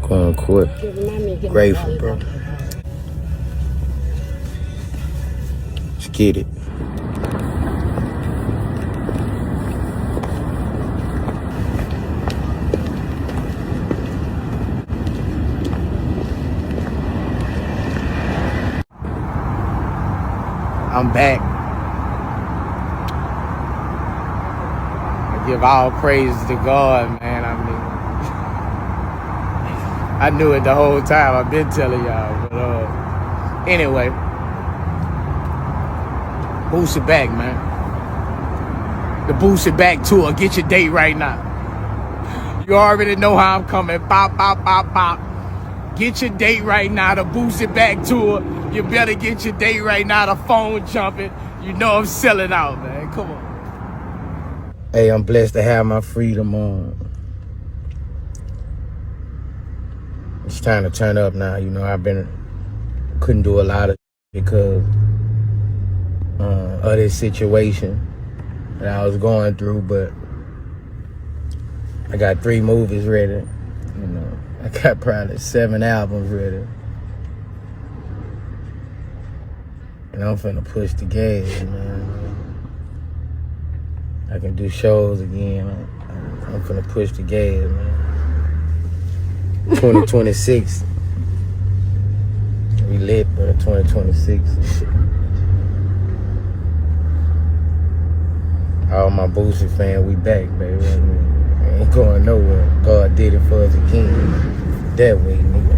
Going quick. Grateful, bro. Let's get it. I'm back. I give all praise to God, man. I knew it the whole time. I've been telling y'all. But anyway, Boosie back, man. The Boosie back tour. Get your date right now. You already know how I'm coming. Bop, bop, bop, bop. Get your date right now. The Boosie back tour. You better get your date right now. The phone jumping. You know I'm selling out, man. Come on. Hey, I'm blessed to have my freedom on. It's time to turn up now. You know, couldn't do a lot of because of this situation that I was going through, but I got 3 movies ready. You know, I got probably 7 albums ready. And I'm finna push the gas, man. I can do shows again. I'm finna push the gas, man. 2026. We lit, bro. 2026. All my Boosie fans, we back, baby. We ain't going nowhere. God did it for us again. That way, nigga.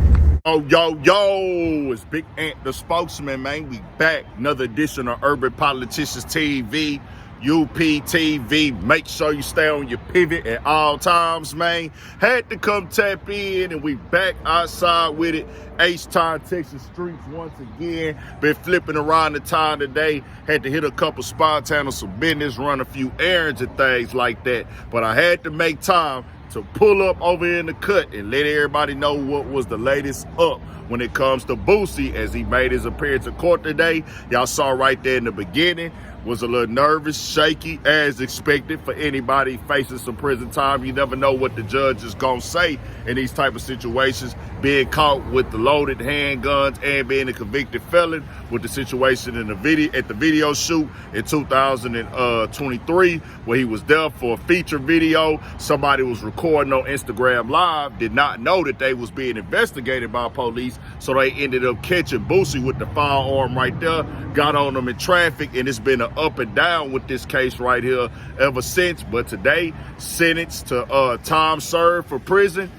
Yo, it's Big Ant, the spokesman, man. We back. Another edition of Urban Politicians TV, UPTV. Make sure you stay on your pivot at all times, man. Had to come tap in, and we back outside with it. H-Town, Texas streets once again. Been flipping around the town today. Had to hit a couple spots, handle some business, run a few errands and things like that. But I had to make time to pull up over in the cut and let everybody know what was the latest up when it comes to Boosie as he made his appearance in court today. Y'all saw right there in the beginning. Was a little nervous, shaky, as expected for anybody facing some prison time. You never know what the judge is going to say in these type of situations. Being caught with the loaded handguns and being a convicted felon with the situation in the video shoot in 2023 where he was there for a feature video. Somebody was recording on Instagram Live, did not know that they was being investigated by police, so they ended up catching Boosie with the firearm right there, got on them in traffic, and it's been an up and down with this case right here ever since. But today, sentenced to time served for prison,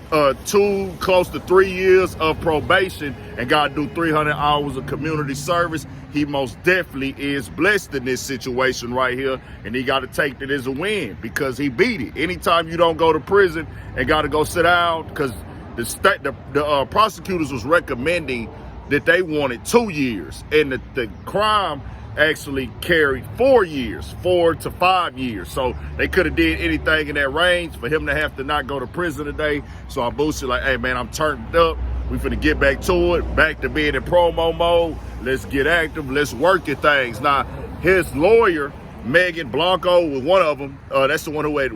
close to 3 years of probation, and got to do 300 hours of community service. He most definitely is blessed in this situation right here, and he got to take that as a win because he beat it. Anytime you don't go to prison and got to go sit down, because the prosecutors was recommending that they wanted 2 years, and the crime actually carried 4 years, 4 to 5 years. So they could have did anything in that range for him to have to not go to prison today. So I boosted like, hey man, I'm turned up. We finna get back to it, back to being in promo mode. Let's get active, let's work at things. Now, his lawyer, Megan Blanco, was one of them. That's the one who had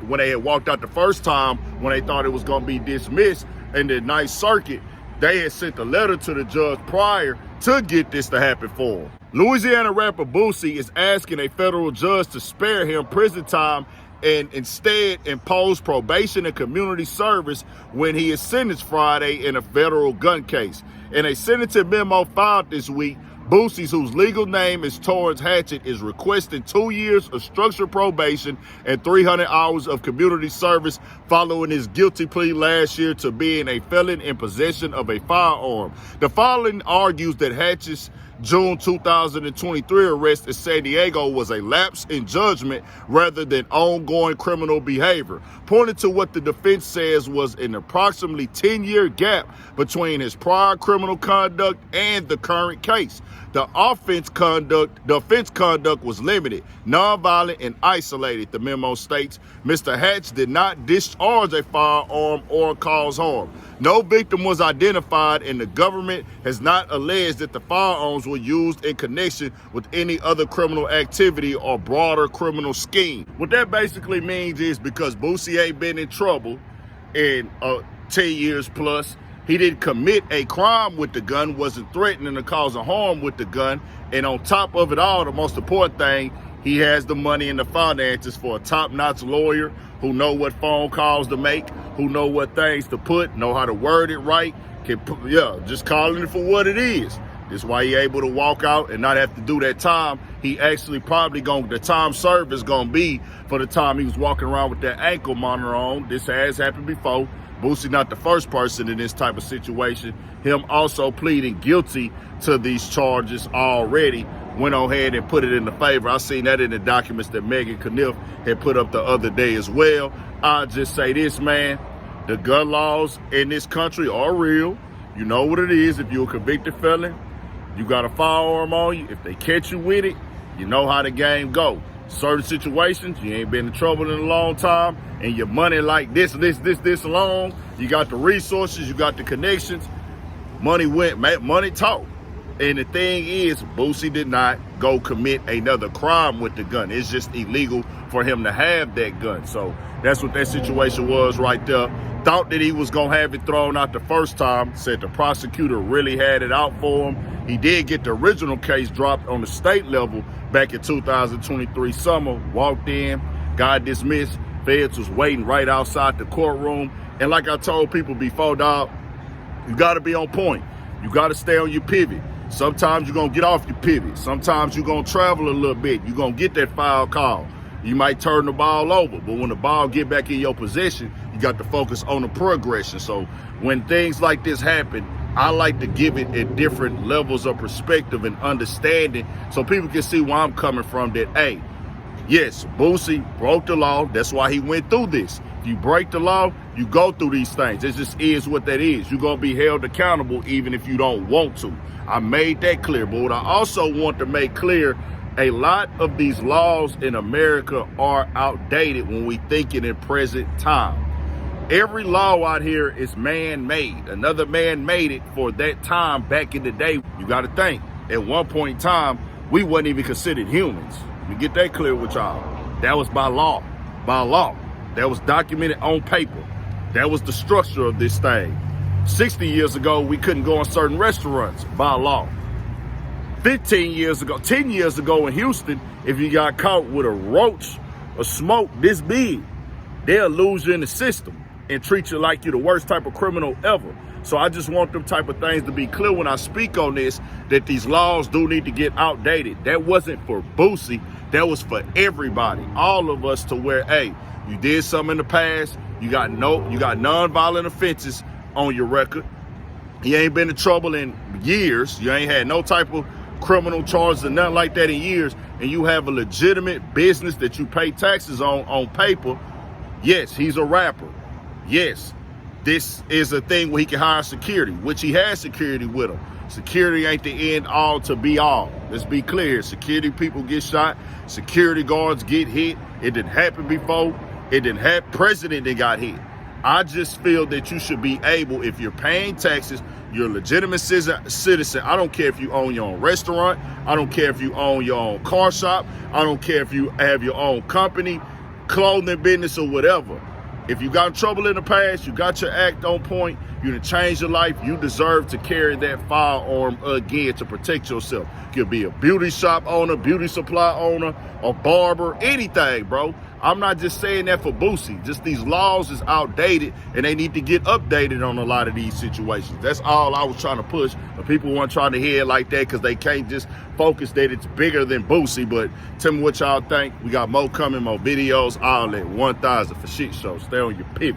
when they had walked out the first time, when they thought it was gonna be dismissed in the Ninth Circuit, they had sent a letter to the judge prior to get this to happen for him. Louisiana rapper Boosie is asking a federal judge to spare him prison time and instead impose probation and community service when he is sentenced Friday in a federal gun case. In a sentencing memo filed this week, Boosie, whose legal name is Torrance Hatchett, is requesting 2 years of structured probation and 300 hours of community service following his guilty plea last year to being a felon in possession of a firearm. The filing argues that Hatchett's June 2023 arrest in San Diego was a lapse in judgment rather than ongoing criminal behavior, pointing to what the defense says was an approximately 10-year gap between his prior criminal conduct and the current case. The offense conduct was limited, nonviolent, and isolated, the memo states. Mr. Hatch did not discharge a firearm or cause harm. No victim was identified, and the government has not alleged that the firearms were used in connection with any other criminal activity or broader criminal scheme. What that basically means is because Boosie ain't been in trouble, in 10 years plus. He didn't commit a crime with the gun, wasn't threatening to cause a harm with the gun. And on top of it all, the most important thing, he has the money and the finances for a top-notch lawyer who know what phone calls to make, who know what things to put, know how to word it right. Just calling it for what it is. That's why he able to walk out and not have to do that time. He actually probably the time served is gonna be for the time he was walking around with that ankle monitor on. This has happened before. Boosie not the first person in this type of situation. Him also pleading guilty to these charges already. Went on ahead and put it in the favor. I seen that in the documents that Megan Kniff had put up the other day as well. I just say this, man, the gun laws in this country are real. You know what it is. If you're a convicted felon, you got a firearm on you. If they catch you with it, you know how the game go. Certain situations, you ain't been in trouble in a long time, and your money like this long, you got the resources, you got the connections, money talk. And the thing is, Boosie did not go commit another crime with the gun. It's just illegal for him to have that gun. So that's what that situation was right there. Thought that he was going to have it thrown out the first time. Said the prosecutor really had it out for him. He did get the original case dropped on the state level back in 2023 summer. Walked in, got dismissed. Feds was waiting right outside the courtroom. And like I told people before, dog, you got to be on point. You got to stay on your pivot. Sometimes you're going to get off your pivot. Sometimes you're going to travel a little bit. You're going to get that foul call. You might turn the ball over, but when the ball get back in your possession, you got to focus on the progression. So when things like this happen, I like to give it at different levels of perspective and understanding so people can see where I'm coming from that, hey, yes, Boosie broke the law. That's why he went through this. If you break the law, you go through these things. It just is what that is. You're going to be held accountable even if you don't want to. I made that clear. But what I also want to make clear, a lot of these laws in America are outdated when we think it in present time. Every law out here is man-made. Another man made it for that time back in the day. You got to think, at one point in time, we wasn't even considered humans. Let me get that clear with y'all. That was by law. By law. That was documented on paper. That was the structure of this thing. 60 years ago, we couldn't go in certain restaurants by law. 10 years ago in Houston, if you got caught with a roach or smoke this big, they'll lose you in the system and treat you like you're the worst type of criminal ever. So I just want them type of things to be clear when I speak on this, that these laws do need to get outdated. That wasn't for Boosie. That was for everybody, all of us, to where, hey, you did something in the past, you got non-violent offenses on your record. You ain't been in trouble in years. You ain't had no type of criminal charges or nothing like that in years, and you have a legitimate business that you pay taxes on paper. Yes, he's a rapper. Yes, this is a thing where he can hire security, which he has security with him. Security ain't the end all to be all. Let's be clear. Security people get shot. Security guards get hit. It didn't happen before. It didn't happen. President that got hit. I just feel that you should be able, if you're paying taxes, you're a legitimate citizen. I don't care if you own your own restaurant. I don't care if you own your own car shop. I don't care if you have your own company, clothing business, or whatever. If you got in trouble in the past, you got your act on point, you done changed your life, you deserve to carry that firearm again to protect yourself. You could be a beauty shop owner, beauty supply owner, a barber, anything, bro. I'm not just saying that for Boosie. Just these laws is outdated and they need to get updated on a lot of these situations. That's all I was trying to push. But people weren't trying to hear it like that because they can't just focus that it's bigger than Boosie. But tell me what y'all think. We got more coming, more videos, all that. 1000 for shit show. Stay on your pivot.